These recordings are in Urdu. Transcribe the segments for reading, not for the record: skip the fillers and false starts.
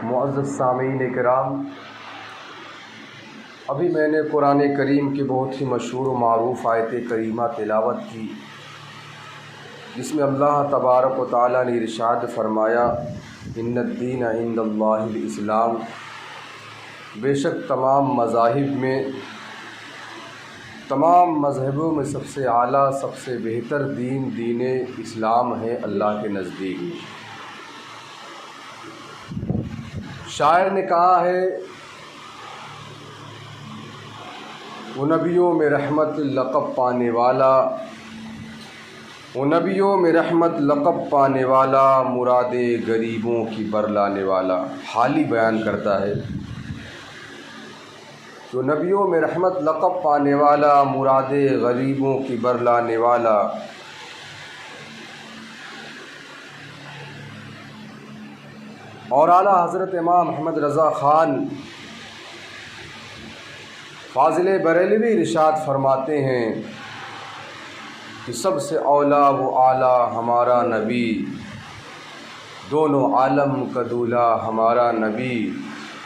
معزز سامعین کرام، ابھی میں نے قرآن کریم کی بہت ہی مشہور و معروف آیت کریمہ تلاوت کی، جس میں اللہ تبارک و تعالیٰ نے ارشاد فرمایا ان الدین عند اللہ الاسلام، بے شک تمام مذاہب میں، تمام مذہبوں میں سب سے اعلیٰ، سب سے بہتر دین دین اسلام ہے اللہ کے نزدیک۔ شاعر نے کہا ہے وہ نبیوں میں رحمت لقب پانے والا، وہ نبیوں میں رحمت لقب پانے والا، مراد غریبوں کی برلانے والا۔ حالی بیان کرتا ہے جو نبیوں میں رحمت لقب پانے والا، مراد غریبوں کی برلانے والا۔ اور اعلیٰ حضرت امام محمد رضا خان فاضل بریلوی ارشاد فرماتے ہیں کہ سب سے اولا و اعلیٰ ہمارا نبی، دونوں عالم کا دولہا ہمارا نبی،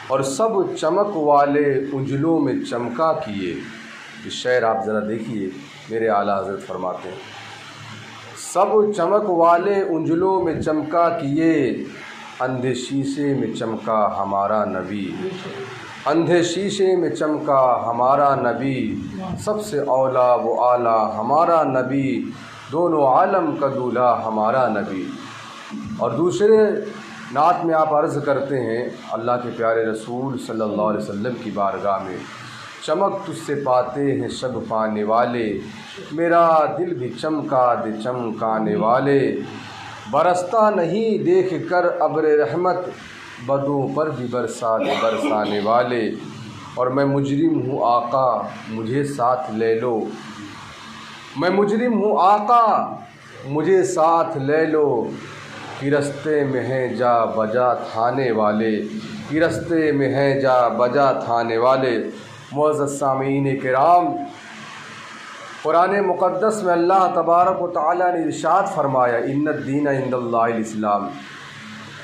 اور سب چمک والے انجلوں میں چمکا کیے۔ یہ شعر آپ ذرا دیکھیے، میرے اعلیٰ حضرت فرماتے ہیں سب چمک والے انجلوں میں چمکا کیے، اندھے شیشے میں چمکا ہمارا نبی، اندھے شیشے میں چمکا ہمارا نبی، سب سے اولا و اعلیٰ ہمارا نبی، دونوں عالم کا دولہا ہمارا نبی۔ اور دوسرے نعت میں آپ عرض کرتے ہیں اللہ کے پیارے رسول صلی اللہ علیہ وسلم کی بارگاہ میں، چمک تجھ سے پاتے ہیں شب پانے والے، میرا دل بھی چمکا دے چمکانے والے، برستا نہیں دیکھ کر ابر رحمت، بدوں پر بھی برسا دے برسانے والے۔ اور میں مجرم ہوں آقا مجھے ساتھ لے لو، میں مجرم ہوں آقا مجھے ساتھ لے لو، کہ رستے میں ہیں جا بجا تھانے والے، کہ رستے میں ہیں جا بجا تھانے والے۔ معزز سامعین کرام، قرآن مقدس میں اللہ تبارک و تعالیٰ نے ارشاد فرمایا ان الدین عند اللہ الاسلام،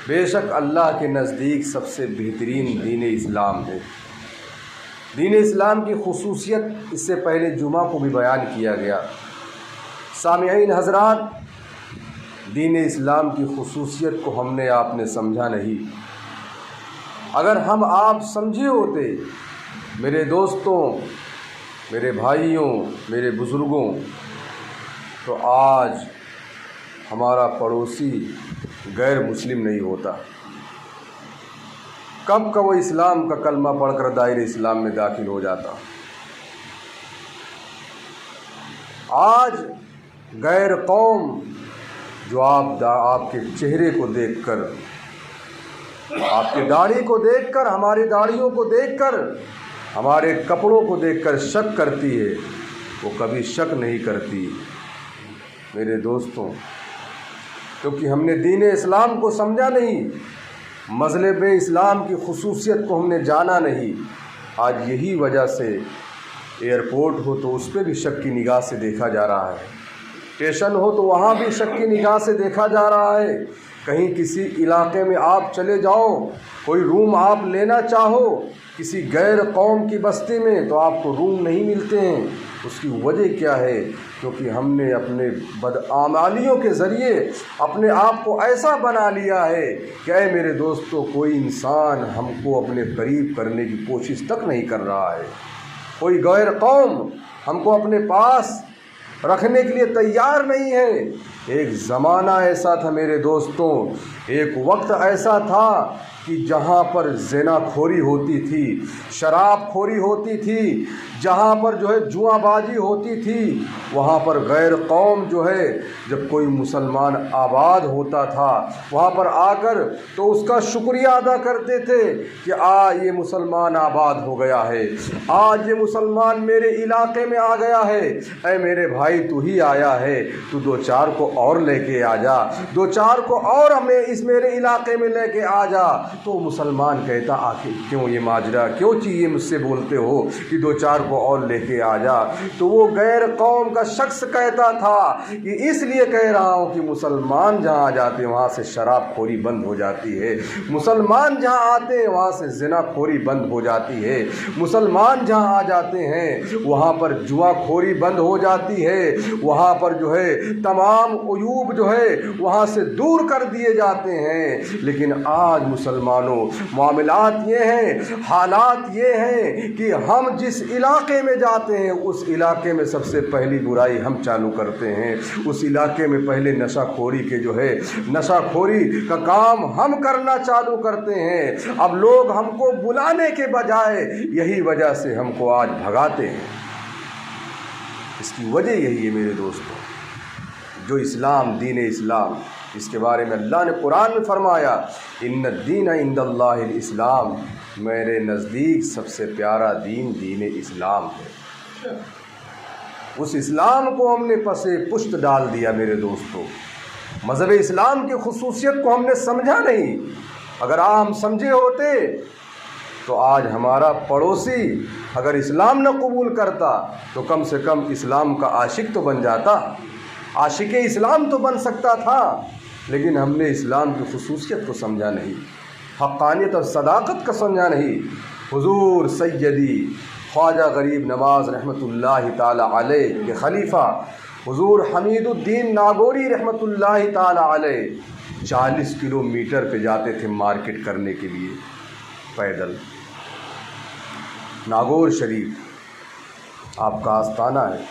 بے شک اللہ کے نزدیک سب سے بہترین دین اسلام ہے۔ دین اسلام کی خصوصیت اس سے پہلے جمعہ کو بھی بیان کیا گیا۔ سامعین حضرات، دین اسلام کی خصوصیت کو ہم نے آپ نے سمجھا نہیں۔ اگر ہم آپ سمجھے ہوتے میرے دوستوں، میرے بھائیوں، میرے بزرگوں، تو آج ہمارا پڑوسی غیر مسلم نہیں ہوتا، کب کا وہ اسلام کا کلمہ پڑھ کر دائرہ اسلام میں داخل ہو جاتا۔ آج غیر قوم جو آپ کے چہرے کو دیکھ کر، آپ کی داڑھی کو دیکھ کر، ہماری داڑھیوں کو دیکھ کر، ہمارے کپڑوں کو دیکھ کر شک کرتی ہے، وہ کبھی شک نہیں کرتی میرے دوستوں، کیونکہ ہم نے دین اسلام کو سمجھا نہیں، مذہب اسلام کی خصوصیت کو ہم نے جانا نہیں۔ آج یہی وجہ سے ایئرپورٹ ہو تو اس پہ بھی شک کی نگاہ سے دیکھا جا رہا ہے، اسٹیشن ہو تو وہاں بھی شک کی نگاہ سے دیکھا جا رہا ہے، کہیں کسی علاقے میں آپ چلے جاؤ، کوئی روم آپ لینا چاہو کسی غیر قوم کی بستی میں تو آپ کو روم نہیں ملتے ہیں۔ اس کی وجہ کیا ہے؟ کیونکہ ہم نے اپنے بدعمالیوں کے ذریعے اپنے آپ کو ایسا بنا لیا ہے کہ اے میرے دوستوں، کوئی انسان ہم کو اپنے قریب کرنے کی کوشش تک نہیں کر رہا ہے، کوئی غیر قوم ہم کو اپنے پاس رکھنے کے لیے تیار نہیں ہے۔ ایک زمانہ ایسا تھا میرے دوستوں، ایک وقت ایسا تھا کہ جہاں پر زنا کھوری ہوتی تھی، شراب کھوری ہوتی تھی، جہاں پر جو ہے جوا بازی ہوتی تھی، وہاں پر غیر قوم جو ہے جب کوئی مسلمان آباد ہوتا تھا وہاں پر آ کر تو اس کا شکریہ ادا کرتے تھے کہ یہ مسلمان آباد ہو گیا ہے، آج یہ مسلمان میرے علاقے میں آ گیا ہے، اے میرے بھائی تو ہی آیا ہے، تو دو چار کو اور لے کے آ جا، 2-4 کو اور ہمیں اس میرے علاقے میں لے کے آ جا۔ تو مسلمان کہتا آخر کیوں یہ ماجرا، کیوں چاہیے مجھ سے بولتے ہو کہ 2-4 کو اور لے کے آ جا؟ تو وہ غیر قوم کا شخص کہتا تھا کہ اس لیے کہہ رہا ہوں کہ مسلمان جہاں آ جاتے ہیں وہاں سے شراب خوری بند ہو جاتی ہے، مسلمان جہاں آتے ہیں وہاں سے زنا خوری بند ہو جاتی ہے، مسلمان جہاں آ جاتے ہیں وہاں پر جوا خوری بند ہو جاتی ہے، وہاں پر جو ہے تمام عیوب جو ہے وہاں سے دور کر دیے جاتے ہیں۔ لیکن آج مسلمانوں معاملات یہ ہیں، حالات یہ ہیں کہ ہم جس علاقے میں جاتے ہیں اس علاقے میں سب سے پہلی برائی ہم چالو کرتے ہیں، اس علاقے میں پہلے نشہ خوری کے جو ہے نشہ خوری کا کام ہم کرنا چالو کرتے ہیں۔ اب لوگ ہم کو بلانے کے بجائے یہی وجہ سے ہم کو آج بھگاتے ہیں۔ اس کی وجہ یہی ہے میرے دوستوں، جو اسلام، دین اسلام، اس کے بارے میں اللہ نے قرآن میں فرمایا ان الدین عند اللہ الاسلام، میرے نزدیک سب سے پیارا دین دین اسلام ہے۔ اس اسلام کو ہم نے پسے پشت ڈال دیا میرے دوستوں۔ مذہب اسلام کی خصوصیت کو ہم نے سمجھا نہیں۔ اگر ہم سمجھے ہوتے تو آج ہمارا پڑوسی اگر اسلام نہ قبول کرتا تو کم سے کم اسلام کا عاشق تو بن جاتا، عاشق اسلام تو بن سکتا تھا۔ لیکن ہم نے اسلام کی خصوصیت کو سمجھا نہیں، حقانیت اور صداقت کا سمجھا نہیں۔ حضور سیدی خواجہ غریب نواز رحمۃ اللہ تعالی علیہ کے خلیفہ حضور حمید الدین ناگوری رحمۃ اللہ تعالی علیہ 40 کلومیٹر پہ جاتے تھے مارکیٹ کرنے کے لیے پیدل۔ ناگور شریف آپ کا آستانہ ہے،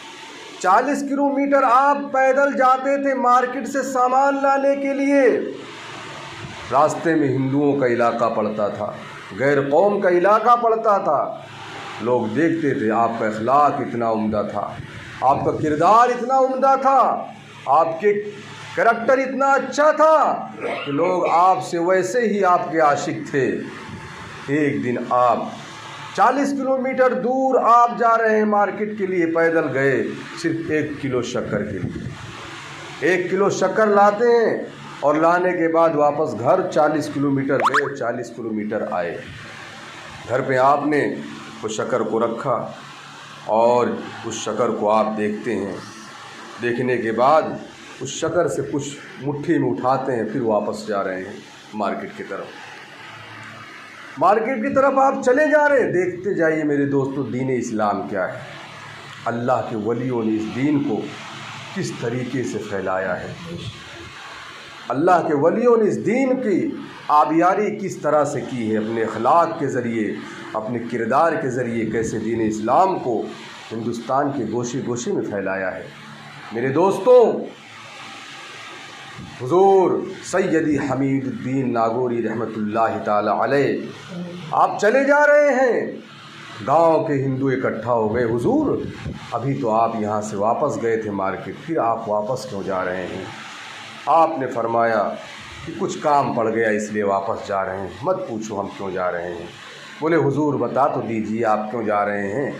40 کلومیٹر آپ پیدل جاتے تھے مارکیٹ سے سامان لانے کے لیے۔ راستے میں ہندوؤں کا علاقہ پڑتا تھا، غیر قوم کا علاقہ پڑتا تھا۔ لوگ دیکھتے تھے آپ کا اخلاق اتنا عمدہ تھا، آپ کا کردار اتنا عمدہ تھا، آپ کے کریکٹر اتنا اچھا تھا کہ لوگ آپ سے ویسے ہی آپ کے عاشق تھے۔ ایک دن آپ 40 کلومیٹر دور آپ جا رہے ہیں مارکیٹ کے لیے، پیدل گئے صرف 1 کلو شکر کے لیے۔ 1 کلو شکر لاتے ہیں اور لانے کے بعد واپس گھر 40 کلومیٹر گئے، 40 کلومیٹر آئے۔ گھر پہ آپ نے اس شکر کو رکھا اور اس شکر کو آپ دیکھتے ہیں، دیکھنے کے بعد اس شکر سے کچھ مٹھی میں اٹھاتے ہیں، پھر واپس جا رہے ہیں مارکیٹ کی طرف۔ مارکیٹ کی طرف آپ چلے جا رہے ہیں، دیکھتے جائیے میرے دوستو دین اسلام کیا ہے، اللہ کے ولیوں نے اس دین کو کس طریقے سے پھیلایا ہے، اللہ کے ولیوں نے اس دین کی آبیاری کس طرح سے کی ہے، اپنے اخلاق کے ذریعے، اپنے کردار کے ذریعے کیسے دین اسلام کو ہندوستان کے گوشے گوشے میں پھیلایا ہے۔ میرے دوستوں، حضور سیدی حمید الدین ناگوری رحمۃ اللہ تعالی علیہ آپ چلے جا رہے ہیں، گاؤں کے ہندو اکٹھا ہو گئے، حضور ابھی تو آپ یہاں سے واپس گئے تھے مارکیٹ، پھر آپ واپس کیوں جا رہے ہیں؟ آپ نے فرمایا کہ کچھ کام پڑ گیا اس لیے واپس جا رہے ہیں۔ مت پوچھو ہم کیوں جا رہے ہیں۔ بولے حضور بتا تو دیجیے آپ کیوں جا رہے ہیں؟